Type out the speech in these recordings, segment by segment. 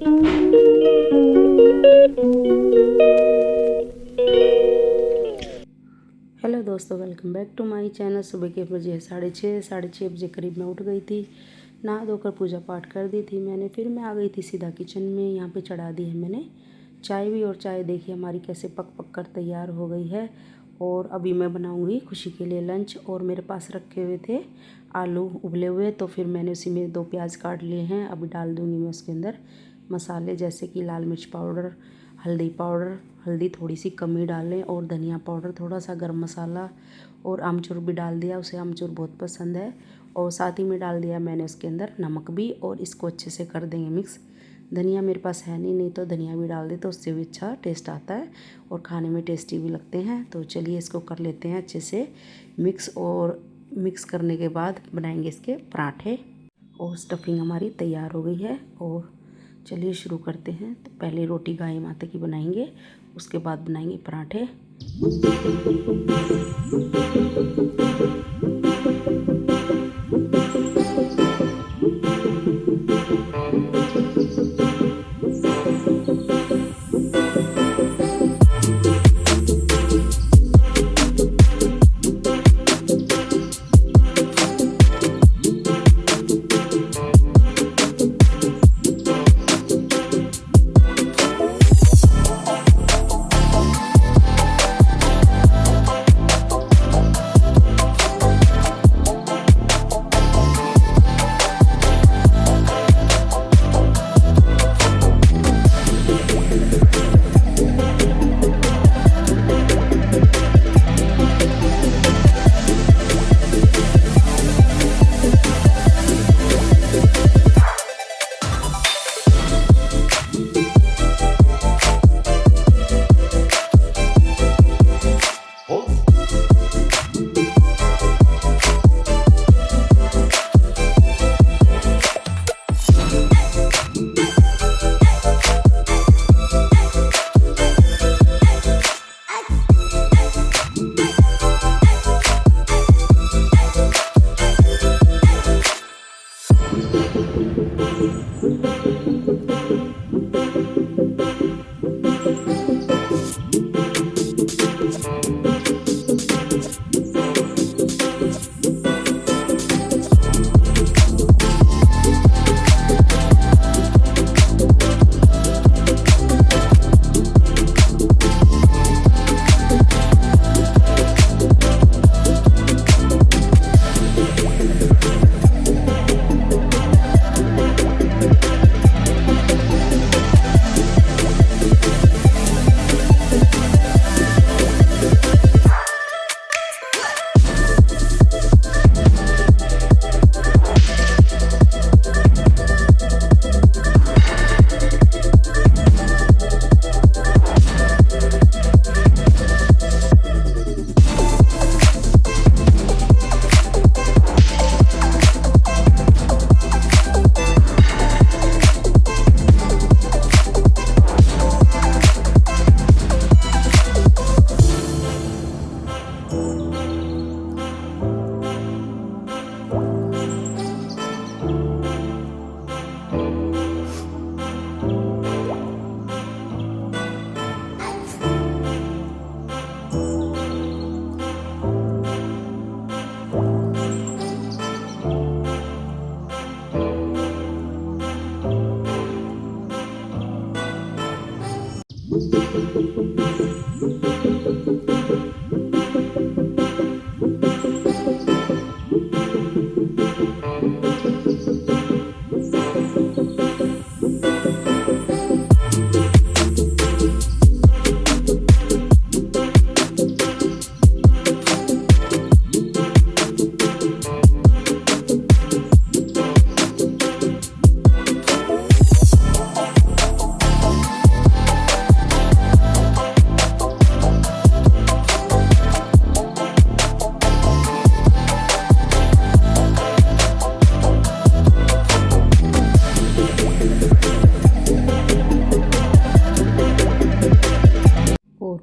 Hello दोस्तों, welcome back to my channel. सुबह के बजे 6:30 बजे करीब मैं उठ गई थी। नहा धोकर पूजा पाठ कर दी थी मैंने। फिर मैं आ गई थी सीधा किचन में। यहाँ पे चढ़ा दी है मैंने चाय भी, और चाय देखिए हमारी कैसे पक पक कर तैयार हो गई है। और अभी मैं बनाऊंगी खुशी के लिए लंच। और मेरे पास रखे हुए थे आलू उबले हुए, तो फिर मैंने उसी में 2 प्याज काट लिए हैं। अभी डाल दूँगी मैं उसके अंदर मसाले, जैसे कि लाल मिर्च पाउडर, हल्दी पाउडर, हल्दी थोड़ी सी कम ही डालें, और धनिया पाउडर थोड़ा सा, गरम मसाला, और आमचूर भी डाल दिया। उसे आमचूर बहुत पसंद है। और साथ ही में डाल दिया मैंने उसके अंदर नमक भी, और इसको अच्छे से कर देंगे मिक्स। धनिया मेरे पास है नहीं तो धनिया भी डाल दे तो उससे भी अच्छा टेस्ट आता है और खाने में टेस्टी भी लगते हैं। तो चलिए इसको कर लेते हैं अच्छे से मिक्स। और मिक्स करने के बाद बनाएंगे इसके पराठे। और स्टफिंग हमारी तैयार हो गई है। और चलिए शुरू करते हैं। तो पहले रोटी गाय माता की बनाएंगे, उसके बाद बनाएंगे पराठे।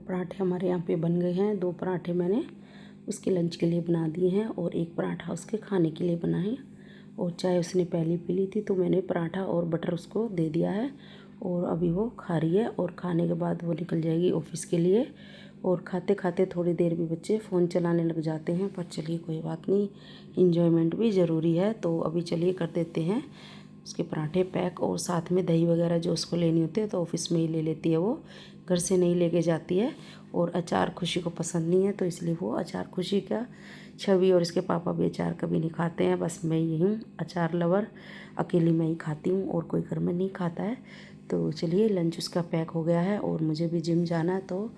पराठे हमारे यहाँ पे बन गए हैं। 2 पराठे मैंने उसके लंच के लिए बना दिए हैं और 1 पराठा उसके खाने के लिए बना है। और चाय उसने पहले पी ली थी तो मैंने पराठा और बटर उसको दे दिया है। और अभी वो खा रही है और खाने के बाद वो निकल जाएगी ऑफिस के लिए। और खाते खाते थोड़ी देर भी बच्चे फ़ोन चलाने लग जाते हैं, पर चलिए कोई बात नहीं, इंजॉयमेंट भी ज़रूरी है। तो अभी चलिए कर देते हैं उसके पराठे पैक, और साथ में दही वगैरह जो उसको लेनी होती है तो ऑफिस में ही ले लेती है, वो घर से नहीं लेके जाती है। और अचार खुशी को पसंद नहीं है, तो इसलिए वो अचार खुशी का, छवि और इसके पापा भी अचार कभी नहीं खाते हैं, बस मैं ही हूँ अचार लवर, अकेली मैं ही खाती हूँ और कोई घर में नहीं खाता है। तो चलिए लंच उसका पैक हो गया है और मुझे भी जिम जाना है, तो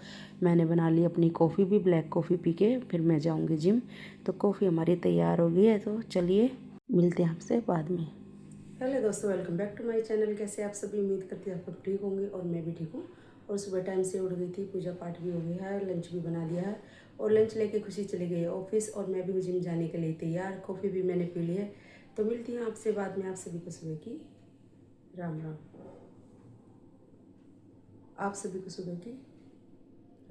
मैंने बना ली अपनी कॉफ़ी भी, ब्लैक कॉफ़ी पी के फिर मैं जाऊँगी जिम। तो कॉफ़ी हमारी तैयार हो गई है, तो चलिए मिलते हैं आपसे बाद में। हेलो दोस्तों, welcome back to my channel. कैसे आप सभी, उम्मीद करती हूँ आप लोग ठीक होंगे और मैं भी ठीक हूँ। और सुबह टाइम से उठ गई थी, पूजा पाठ भी हो गया है, लंच भी बना लिया है और लंच लेके खुशी चली गई है ऑफिस, और मैं भी जिम जाने के लिए तैयार, कॉफ़ी भी मैंने पी ली है। तो मिलती हूँ आपसे बाद में। आप सभी को सुबह की राम राम। आप सभी को सुबह की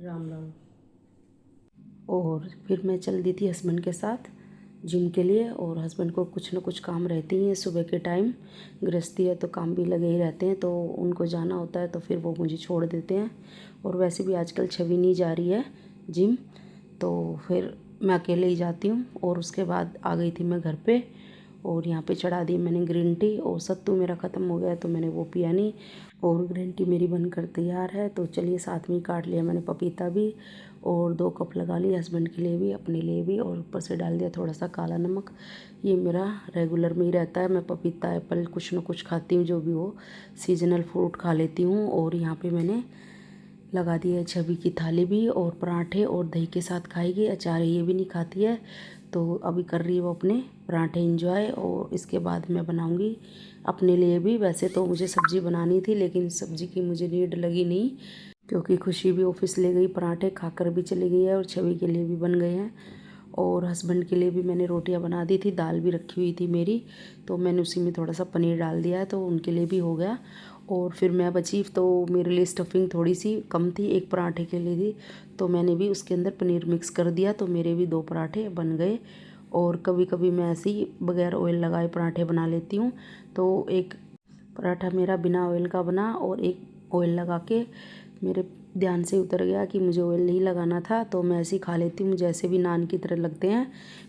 राम राम। और फिर मैं चल दी थी हस्बैंड के साथ जिम के लिए, और हस्बैंड को कुछ ना कुछ काम रहती हैं सुबह के टाइम, गृहस्थी है तो काम भी लगे ही रहते हैं, तो उनको जाना होता है तो फिर वो मुझे छोड़ देते हैं। और वैसे भी आजकल छवि नहीं जा रही है जिम, तो फिर मैं अकेले ही जाती हूँ। और उसके बाद आ गई थी मैं घर पे, और यहाँ पे चढ़ा दी मैंने ग्रीन टी, और सत्तू मेरा ख़त्म हो गया तो मैंने वो पिया नहीं, और ग्रीन टी मेरी बनकर तैयार है। तो चलिए साथ में ही काट लिया मैंने पपीता भी, और 2 कप लगा लिए हस्बैंड के लिए भी, अपने लिए भी, और ऊपर से डाल दिया थोड़ा सा काला नमक। ये मेरा रेगुलर में ही रहता है, मैं पपीता एप्पल कुछ ना कुछ खाती हूँ, जो भी हो सीजनल फ्रूट खा लेती हूँ। और यहाँ पे मैंने लगा दी है छवि की थाली भी, और पराठे और दही के साथ खाएगी, अचार ये भी नहीं खाती है, तो अभी कर रही है वो अपने पराठे एंजॉय। और इसके बाद मैं बनाऊंगी अपने लिए भी। वैसे तो मुझे सब्ज़ी बनानी थी, लेकिन सब्ज़ी की मुझे नीड लगी नहीं, क्योंकि खुशी भी ऑफिस ले गई, पराठे खाकर भी चली गई है, और छवि के लिए भी बन गए हैं, और हस्बैंड के लिए भी मैंने रोटियां बना दी थी, दाल भी रखी हुई थी मेरी, तो मैंने उसी में थोड़ा सा पनीर डाल दिया है, तो उनके लिए भी हो गया। और फिर मैं बची, तो मेरे लिए स्टफिंग थोड़ी सी कम थी, एक पराठे के लिए थी, तो मैंने भी उसके अंदर पनीर मिक्स कर दिया, तो मेरे भी 2 पराठे बन गए। और कभी कभी मैं ऐसे ही बगैर ऑयल लगाए पराठे बना लेती हूँ, तो एक पराठा मेरा बिना ऑयल का बना, और एक ऑयल लगा के मेरे ध्यान से उतर गया कि मुझे ऑयल नहीं लगाना था, तो मैं ऐसे ही खा लेती हूँ। मुझे ऐसे भी नान की तरह लगते हैं,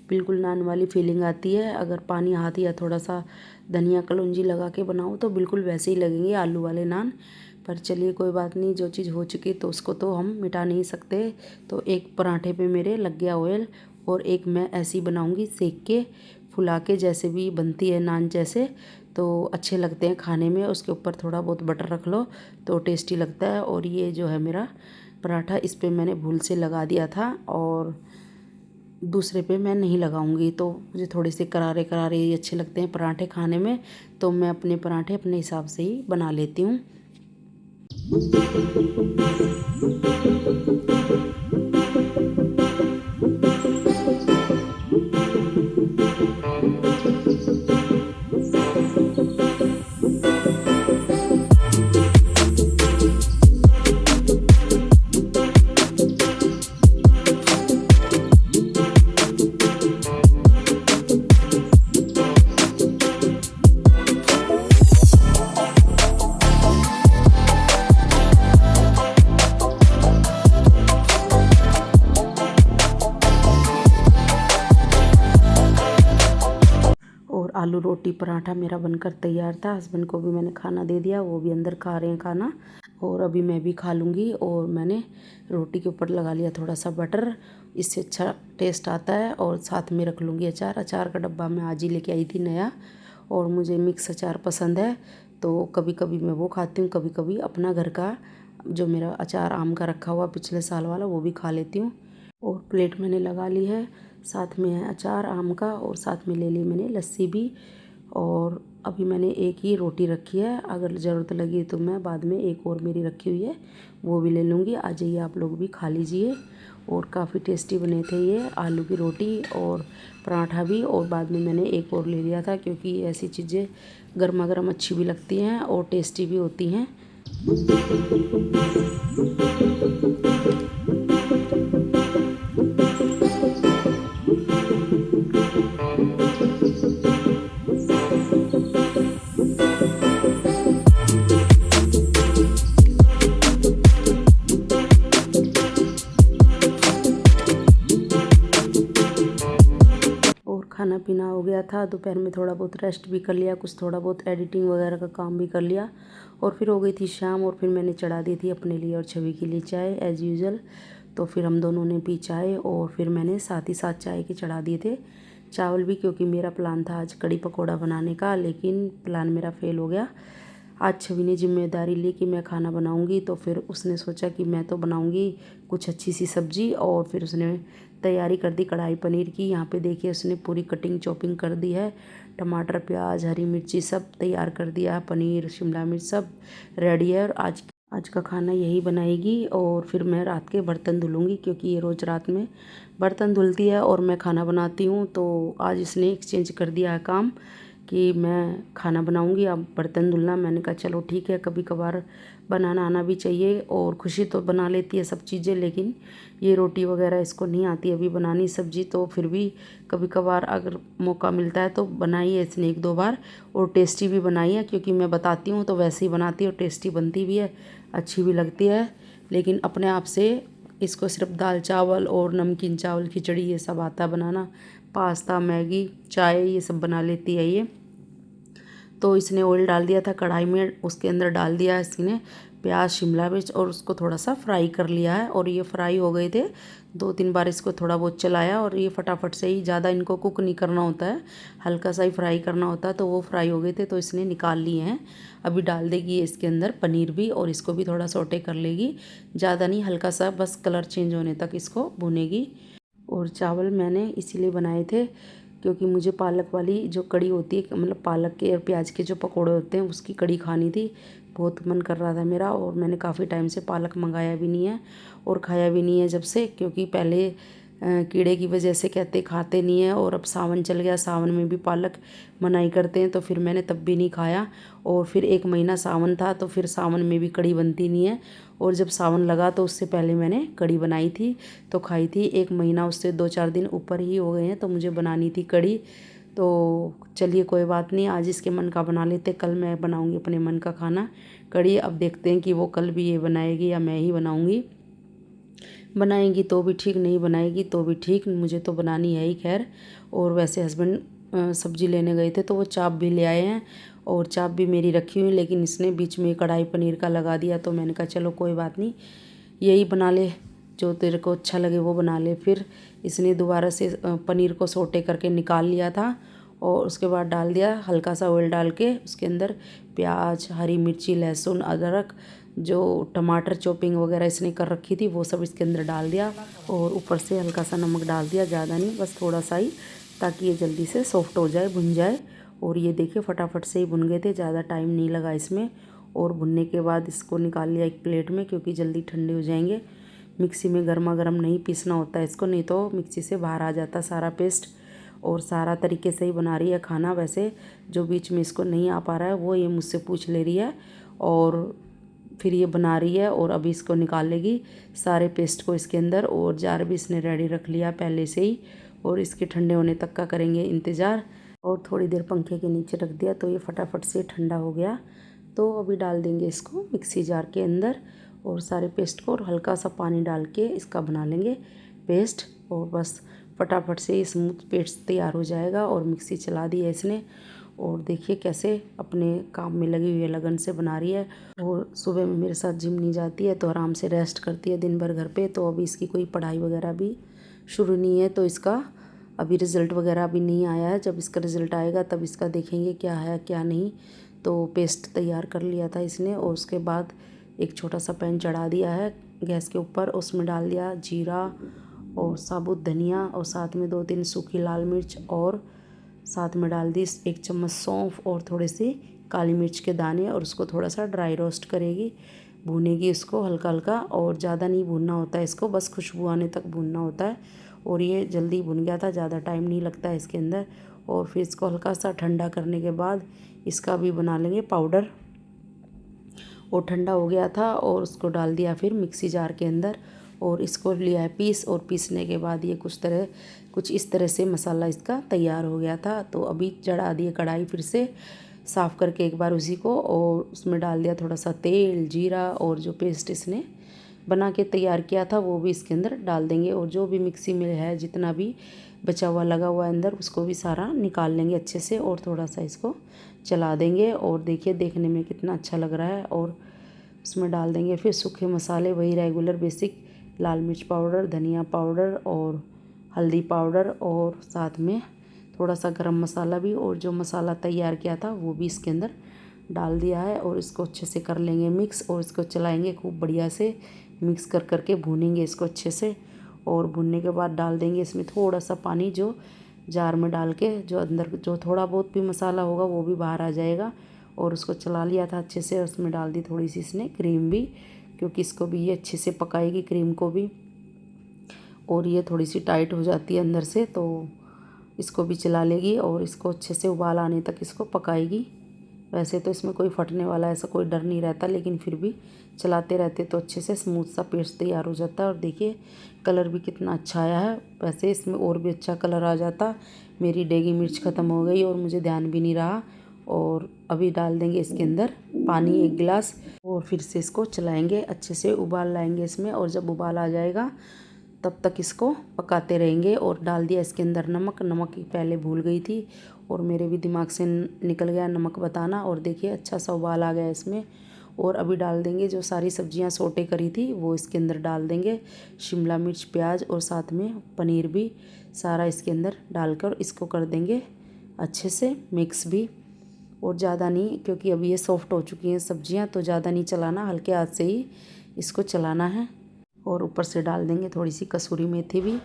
बिल्कुल नान वाली फीलिंग आती है। अगर पानी हाथ या थोड़ा सा धनिया कलौंजी लगा के बनाओ तो बिल्कुल वैसे ही लगेंगे आलू वाले नान। पर चलिए कोई बात नहीं, जो चीज़ हो चुकी तो उसको तो हम मिटा नहीं सकते। तो एक पराठे पे मेरे लग गया ऑयल, और एक मैं ऐसी बनाऊँगी सेक के, फुला के, जैसे भी बनती है नान जैसे, तो अच्छे लगते हैं खाने में। उसके ऊपर थोड़ा बहुत बटर रख लो तो टेस्टी लगता है। और ये जो है मेरा पराठा, इस पे मैंने भूल से लगा दिया था, और दूसरे पे मैं नहीं लगाऊंगी, तो मुझे थोड़े से करारे करारे ही अच्छे लगते हैं पराठे खाने में, तो मैं अपने पराठे अपने हिसाब से ही बना लेती हूँ। और आलू रोटी पराठा मेरा बनकर तैयार था, हस्बैंड को भी मैंने खाना दे दिया, वो भी अंदर खा रहे हैं खाना, और अभी मैं भी खा लूँगी। और मैंने रोटी के ऊपर लगा लिया थोड़ा सा बटर, इससे अच्छा टेस्ट आता है। और साथ में रख लूँगी अचार, अचार का डब्बा मैं आज ही लेके आई थी नया, और मुझे मिक्स अचार पसंद है, तो कभी कभी मैं वो खाती हूँ, कभी कभी अपना घर का जो मेरा अचार आम का रखा हुआ पिछले साल वाला वो भी खा लेती हूँ। और प्लेट मैंने लगा ली है, साथ में है अचार आम का, और साथ में ले ली मैंने लस्सी भी। और अभी मैंने एक ही रोटी रखी है, अगर ज़रूरत लगी तो मैं बाद में एक और मेरी रखी हुई है वो भी ले लूँगी। आ जाइए आप लोग भी खा लीजिए। और काफ़ी टेस्टी बने थे ये आलू की रोटी और पराठा भी, और बाद में मैंने एक और ले लिया था, क्योंकि ऐसी चीज़ें गर्मा गर्म अच्छी भी लगती हैं और टेस्टी भी होती हैं। गया था। दोपहर में थोड़ा बहुत रेस्ट भी कर लिया, कुछ थोड़ा बहुत एडिटिंग वगैरह का काम भी कर लिया और फिर हो गई थी शाम। और फिर मैंने चढ़ा दी थी अपने लिए और छवि के लिए चाय एज़ यूज़ुअल। तो फिर हम दोनों ने पी चाय और फिर मैंने साथ ही साथ चाय के चढ़ा दिए थे चावल भी, क्योंकि मेरा प्लान था आज कड़ी पकौड़ा बनाने का, लेकिन प्लान मेरा फेल हो गया। आज छवि ने जिम्मेदारी ली कि मैं खाना बनाऊंगी, तो फिर उसने सोचा कि मैं तो बनाऊंगी कुछ अच्छी सी सब्ज़ी, और फिर उसने तैयारी कर दी कढ़ाई पनीर की। यहाँ पे देखिए उसने पूरी कटिंग चॉपिंग कर दी है, टमाटर प्याज हरी मिर्ची सब तैयार कर दिया, पनीर शिमला मिर्च सब रेडी है। और आज का खाना यही बनाएगी और फिर मैं रात के बर्तन धुलूँगी, क्योंकि ये रोज़ रात में बर्तन धुलती है और मैं खाना बनाती हूँ। तो आज इसने एक्सचेंज कर दिया है काम कि मैं खाना बनाऊंगी, अब बर्तन धुलना। मैंने कहा चलो ठीक है, कभी कभार बनाना आना भी चाहिए। और खुशी तो बना लेती है सब चीज़ें, लेकिन ये रोटी वगैरह इसको नहीं आती अभी बनानी, सब्जी तो फिर भी कभी कभार अगर मौका मिलता है तो बनाई है इसने 1-2 बार, और टेस्टी भी बनाई है, क्योंकि मैं बताती हूँ तो वैसे ही बनाती है और टेस्टी बनती भी है, अच्छी भी लगती है। लेकिन अपने आप से इसको सिर्फ दाल चावल और नमकीन चावल खिचड़ी ये सब आता है बनाना, पास्ता मैगी चाय ये सब बना लेती है ये। तो इसने ऑयल डाल दिया था कढ़ाई में, उसके अंदर डाल दिया इसने प्याज शिमला मिर्च और उसको थोड़ा सा फ्राई कर लिया है। और ये फ्राई हो गए थे, 2-3 बार इसको थोड़ा बहुत चलाया, और ये फटाफट से ही, ज़्यादा इनको कुक नहीं करना होता है, हल्का सा ही फ्राई करना होता है। तो वो फ्राई हो गए थे तो इसने निकाल लिए हैं। अभी डाल देगी इसके अंदर पनीर भी, और इसको भी थोड़ा सौटे कर लेगी, ज़्यादा नहीं, हल्का सा बस कलर चेंज होने तक इसको भूनेगी। और चावल मैंने इसीलिए बनाए थे क्योंकि मुझे पालक वाली जो कड़ी होती है, मतलब पालक के और प्याज के जो पकोड़े होते हैं उसकी कड़ी खानी थी, बहुत मन कर रहा था मेरा। और मैंने काफ़ी टाइम से पालक मंगाया भी नहीं है और खाया भी नहीं है जब से, क्योंकि पहले कीड़े की वजह से कहते खाते नहीं है, और अब सावन चल गया, सावन में भी पालक मनाई करते हैं, तो फिर मैंने तब भी नहीं खाया। और फिर 1 महीना सावन था, तो फिर सावन में भी कड़ी बनती नहीं है, और जब सावन लगा तो उससे पहले मैंने कड़ी बनाई थी तो खाई थी। 1 महीना उससे 2-4 दिन ऊपर ही हो गए हैं, तो मुझे बनानी थी कड़ी। तो चलिए कोई बात नहीं, आज इसके मन का बना लेते, कल मैं बनाऊंगी अपने मन का खाना कड़ी। अब देखते हैं कि वो कल भी ये बनाएगी या मैं ही बनाऊंगी। बनाएंगी तो भी ठीक, नहीं बनाएगी तो भी ठीक, मुझे तो बनानी है ही खैर। और वैसे हस्बैंड सब्जी लेने गए थे तो वो चाप भी ले आए हैं, और चाप भी मेरी रखी हुई, लेकिन इसने बीच में कढ़ाई पनीर का लगा दिया, तो मैंने कहा चलो कोई बात नहीं, यही बना ले, जो तेरे को अच्छा लगे वो बना ले। फिर इसने दोबारा से पनीर को सोटे करके निकाल लिया था, और उसके बाद डाल दिया हल्का सा ऑयल डाल के उसके अंदर प्याज हरी मिर्ची लहसुन अदरक, जो टमाटर चॉपिंग वगैरह इसने कर रखी थी वो सब इसके अंदर डाल दिया, और ऊपर से हल्का सा नमक डाल दिया, ज़्यादा नहीं, बस थोड़ा सा ही, ताकि ये जल्दी से सॉफ्ट हो जाए, भुन जाए। और ये देखिए फटाफट से ही भुन गए थे, ज़्यादा टाइम नहीं लगा इसमें। और भुनने के बाद इसको निकाल लिया एक प्लेट में, क्योंकि जल्दी ठंडे हो जाएंगे। मिक्सी में गर्मा गर्म नहीं पीसना होता है इसको, नहीं तो मिक्सी से बाहर आ जाता सारा पेस्ट। और सारा तरीके से ही बना रही है खाना, वैसे जो बीच में इसको नहीं आ पा रहा है वो ये मुझसे पूछ ले रही है, और फिर ये बना रही है। और अभी इसको निकाल लेगी सारे पेस्ट को इसके अंदर, और जार भी इसने रेडी रख लिया पहले से ही, और इसके ठंडे होने तक का करेंगे इंतज़ार। और थोड़ी देर पंखे के नीचे रख दिया तो ये फटाफट से ठंडा हो गया। तो अभी डाल देंगे इसको मिक्सी जार के अंदर, और सारे पेस्ट को, और हल्का सा पानी डाल के इसका बना लेंगे पेस्ट, और बस फटाफट से स्मूथ पेस्ट तैयार हो जाएगा। और मिक्सी चला दी है इसने, और देखिए कैसे अपने काम में लगी हुई है, लगन से बना रही है। और सुबह में मेरे साथ जिम नहीं जाती है, तो आराम से रेस्ट करती है दिन भर घर पे। तो अभी इसकी कोई पढ़ाई वगैरह भी शुरू नहीं है, तो इसका अभी रिज़ल्ट वगैरह अभी नहीं आया है। जब इसका रिज़ल्ट आएगा तब इसका देखेंगे क्या है क्या नहीं। तो पेस्ट तैयार कर लिया था इसने, और उसके बाद एक छोटा सा पैन चढ़ा दिया है गैस के ऊपर, उसमें डाल दिया जीरा और साबुत धनिया, और साथ में 2-3 सूखी लाल मिर्च, और साथ में डाल दी 1 चम्मच सौंफ और थोड़े से काली मिर्च के दाने, और उसको थोड़ा सा ड्राई रोस्ट करेगी, भूनेगी इसको हल्का हल्का, और ज़्यादा नहीं भूनना होता है इसको, बस खुशबू आने तक भूनना होता है। और ये जल्दी भुन गया था, ज़्यादा टाइम नहीं लगता है इसके अंदर। और फिर इसको हल्का सा ठंडा करने के बाद इसका भी बना लेंगे पाउडर। और ठंडा हो गया था, और उसको डाल दिया फिर मिक्सी जार के अंदर, और इसको लिया है पीस, और पीसने के बाद ये कुछ इस तरह से मसाला इसका तैयार हो गया था। तो अभी चढ़ा दिए कढ़ाई फिर से साफ़ करके एक बार उसी को, और उसमें डाल दिया थोड़ा सा तेल जीरा, और जो पेस्ट इसने बना के तैयार किया था वो भी इसके अंदर डाल देंगे। और जो भी मिक्सी में है जितना भी बचा हुआ लगा हुआ है अंदर उसको भी सारा निकाल लेंगे अच्छे से और थोड़ा सा इसको चला देंगे। और देखिए देखने में कितना अच्छा लग रहा है। और उसमें डाल देंगे फिर सूखे मसाले, वही रेगुलर बेसिक, लाल मिर्च पाउडर, धनिया पाउडर और हल्दी पाउडर और साथ में थोड़ा सा गरम मसाला भी। और जो मसाला तैयार किया था वो भी इसके अंदर डाल दिया है। और इसको अच्छे से कर लेंगे मिक्स और इसको चलाएंगे खूब बढ़िया से, मिक्स कर करके भूनेंगे इसको अच्छे से। और भुनने के बाद डाल देंगे इसमें थोड़ा सा पानी, जो जार में डाल के जो अंदर जो थोड़ा बहुत भी मसाला होगा वो भी बाहर आ जाएगा। और उसको चला लिया था अच्छे से। और उसमें डाल दी थोड़ी सी इसने क्रीम भी, क्योंकि इसको भी ये अच्छे से पकाएगी क्रीम को भी। और ये थोड़ी सी टाइट हो जाती है अंदर से तो इसको भी चला लेगी और इसको अच्छे से उबाल आने तक इसको पकाएगी। वैसे तो इसमें कोई फटने वाला ऐसा कोई डर नहीं रहता, लेकिन फिर भी चलाते रहते तो अच्छे से स्मूथ सा पेस्ट तैयार हो जाता है। और देखिए कलर भी कितना अच्छा आया है। वैसे इसमें और भी अच्छा कलर आ जाता, मेरी डेगी मिर्च ख़त्म हो गई और मुझे ध्यान भी नहीं रहा। और अभी डाल देंगे इसके अंदर पानी 1 गिलास और फिर से इसको चलाएंगे अच्छे से, उबाल लाएंगे इसमें। और जब उबाल आ जाएगा तब तक इसको पकाते रहेंगे। और डाल दिया इसके अंदर नमक, नमक ही पहले भूल गई थी और मेरे भी दिमाग से निकल गया नमक बताना। और देखिए अच्छा सा उबाल आ गया इसमें। और अभी डाल देंगे जो सारी सब्जियां सोटे करी थी वो इसके अंदर डाल देंगे, शिमला मिर्च, प्याज और साथ में पनीर भी सारा इसके अंदर डालकर इसको कर देंगे अच्छे से मिक्स भी। और ज़्यादा नहीं, क्योंकि अभी ये सॉफ्ट हो चुकी हैं सब्जियां, तो ज़्यादा नहीं चलाना, हल्के हाथ से ही इसको चलाना है। और ऊपर से डाल देंगे थोड़ी सी कसूरी मेथी भी।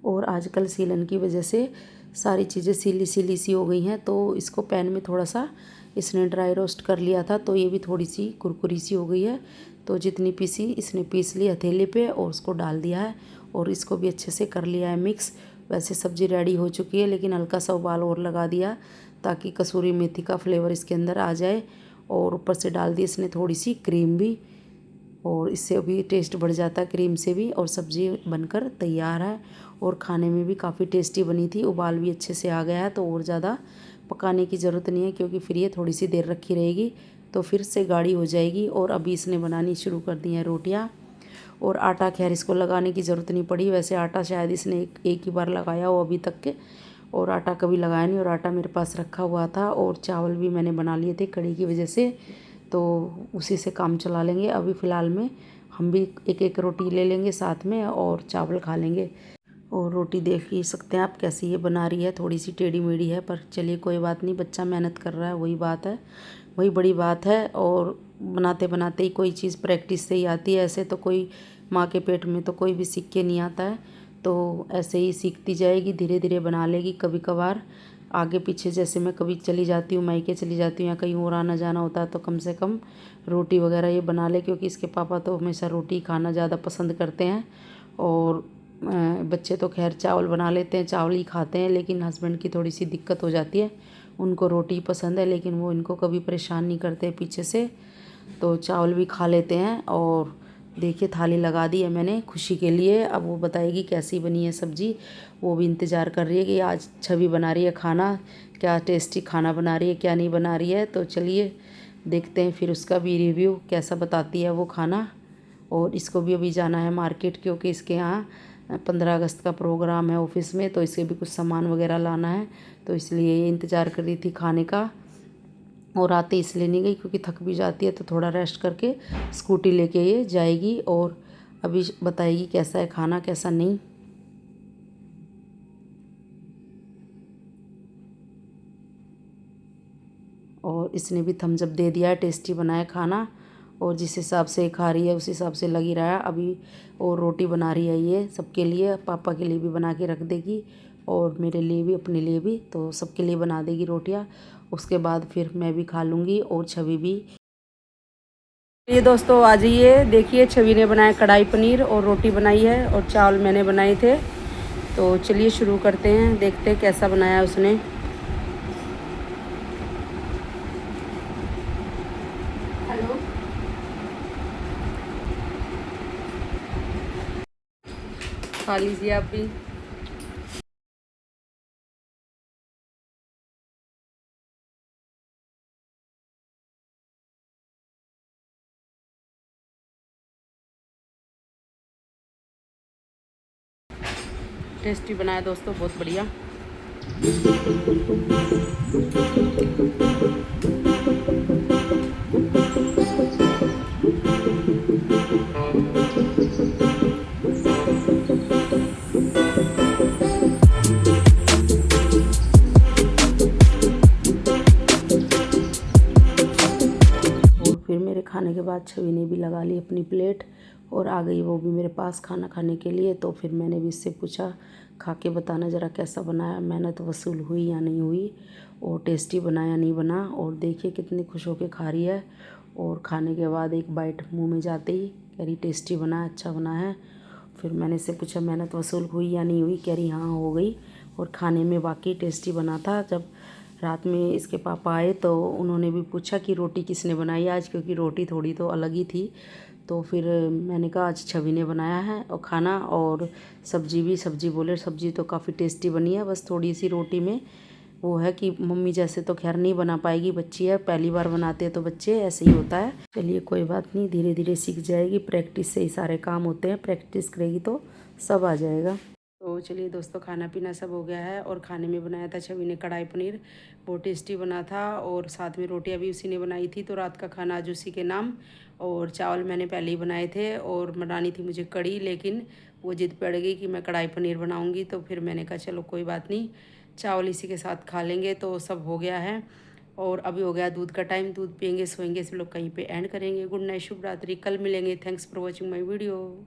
और आजकल सीलन की वजह से सारी चीज़ें सीली सीली सी हो गई हैं, तो इसको पैन में थोड़ा सा इसने ड्राई रोस्ट कर लिया था तो ये भी थोड़ी सी कुरकुरी सी हो गई है। तो जितनी पीसी इसने पीस ली हथेली पे और उसको डाल दिया है और इसको भी अच्छे से कर लिया है मिक्स। वैसे सब्ज़ी रेडी हो चुकी है, लेकिन हल्का सा उबाल और लगा दिया ताकि कसूरी मेथी का फ्लेवर इसके अंदर आ जाए। और ऊपर से डाल दी इसने थोड़ी सी क्रीम भी, और इससे भी टेस्ट बढ़ जाता है क्रीम से भी। और सब्ज़ी बनकर तैयार है और खाने में भी काफ़ी टेस्टी बनी थी। उबाल भी अच्छे से आ गया है तो और ज़्यादा पकाने की ज़रूरत नहीं है, क्योंकि फिर ये थोड़ी सी देर रखी रहेगी तो फिर से गाढ़ी हो जाएगी। और अभी इसने बनानी शुरू कर दी हैं रोटियाँ। और आटा खैर इसको लगाने की ज़रूरत नहीं पड़ी, वैसे आटा शायद इसने एक ही बार लगाया हो अभी तक के, और आटा कभी लगाया नहीं। और आटा मेरे पास रखा हुआ था और चावल भी मैंने बना लिए थे कड़ी की वजह से, तो उसी से काम चला लेंगे। अभी फ़िलहाल में हम भी एक एक रोटी ले लेंगे साथ में और चावल खा लेंगे। और रोटी देख ही सकते हैं आप कैसी ये बना रही है, थोड़ी सी टेढ़ी मेढ़ी है, पर चलिए कोई बात नहीं, बच्चा मेहनत कर रहा है वही बात है, वही बड़ी बात है। और बनाते बनाते ही कोई चीज़ प्रैक्टिस से ही आती है। ऐसे तो कोई माँ के पेट में तो कोई भी सीख के नहीं आता है, तो ऐसे ही सीखती जाएगी, धीरे धीरे बना लेगी। कभी कभार आगे पीछे, जैसे मैं कभी चली जाती हूँ मायके चली जाती हूँ या कहीं और आना जाना होता है, तो कम से कम रोटी वगैरह ये बना ले, क्योंकि इसके पापा तो हमेशा रोटी खाना ज़्यादा पसंद करते हैं। और बच्चे तो खैर चावल बना लेते हैं, चावल ही खाते हैं, लेकिन हस्बैंड की थोड़ी सी दिक्कत हो जाती है, उनको रोटी पसंद है, लेकिन वो इनको कभी परेशान नहीं करते पीछे से, तो चावल भी खा लेते हैं। और देखिए थाली लगा दी है मैंने खुशी के लिए। अब वो बताएगी कैसी बनी है सब्ज़ी, वो भी इंतज़ार कर रही है कि आज छवि बना रही है खाना, क्या टेस्टी खाना बना रही है क्या नहीं बना रही है। तो चलिए देखते हैं फिर उसका भी रिव्यू कैसा बताती है वो खाना। और इसको भी अभी जाना है मार्केट, क्योंकि इसके यहाँ 15 अगस्त का प्रोग्राम है ऑफिस में, तो इसे भी कुछ सामान वगैरह लाना है, तो इसलिए ये इंतज़ार कर रही थी खाने का। और आते इसलिए नहीं गई क्योंकि थक भी जाती है, तो थोड़ा रेस्ट करके स्कूटी लेके ये जाएगी और अभी बताएगी कैसा है खाना कैसा नहीं। और इसने भी थम्स अप दे दिया है, टेस्टी बनाया खाना। और जिस हिसाब से खा रही है उस हिसाब से लग ही रहा है अभी। और रोटी बना रही है ये सबके लिए, पापा के लिए भी बना के रख देगी और मेरे लिए भी अपने लिए भी, तो सबके लिए बना देगी रोटियां। उसके बाद फिर मैं भी खा लूँगी और छवि भी। ये दोस्तों आ जाइए, देखिए छवि ने बनाया कढ़ाई पनीर और रोटी बनाई है और चावल मैंने बनाए थे। तो चलिए शुरू करते हैं, देखते हैं कैसा बनाया उसने। हेलो, खा लीजिए आप भी। टेस्टी बनाया दोस्तों, बहुत बढ़िया। और फिर मेरे खाने के बाद छवि ने भी लगा ली अपनी प्लेट और आ गई वो भी मेरे पास खाना खाने के लिए। तो फिर मैंने भी इससे पूछा, खा के बताना ज़रा कैसा बनाया, मेहनत वसूल हुई या नहीं हुई, और टेस्टी बना या नहीं बना। और देखिए कितनी खुश होकर खा रही है। और खाने के बाद एक बाइट मुंह में जाते ही कह रही टेस्टी बना है, अच्छा बना है। फिर मैंने इससे पूछा मेहनत वसूल हुई या नहीं हुई, कह रही हाँ हो गई। और खाने में वाकई टेस्टी बना था। जब रात में इसके पापा आए तो उन्होंने भी पूछा कि रोटी किसने बनाई आज, क्योंकि रोटी थोड़ी तो अलग ही थी। तो फिर मैंने कहा आज छवि ने बनाया है और खाना, और सब्जी बोले सब्जी तो काफ़ी टेस्टी बनी है, बस थोड़ी सी रोटी में वो है कि मम्मी जैसे तो खैर नहीं बना पाएगी, बच्ची है, पहली बार बनाते हैं तो बच्चे ऐसे ही होता है। चलिए कोई बात नहीं, धीरे धीरे सीख जाएगी, प्रैक्टिस से ही सारे काम होते हैं, प्रैक्टिस करेगी तो सब आ जाएगा। तो चलिए दोस्तों, खाना पीना सब हो गया है। और खाने में बनाया था छवि ने कढ़ाई पनीर, बहुत टेस्टी बना था। और साथ में रोटियां भी उसी ने बनाई थी, तो रात का खाना आज उसी के नाम। और चावल मैंने पहले ही बनाए थे, और बनानी थी मुझे कढ़ी, लेकिन वो जिद पड़ गई कि मैं कढ़ाई पनीर बनाऊंगी। तो फिर मैंने कहा चलो कोई बात नहीं, चावल इसी के साथ खा लेंगे। तो सब हो गया है। और अभी हो गया दूध का टाइम, दूध पियेंगे, सोएंगे, सब लोग कहीं पे एंड करेंगे। गुड नाइट, शुभ रात्रि, कल मिलेंगे। Thanks for watching my video.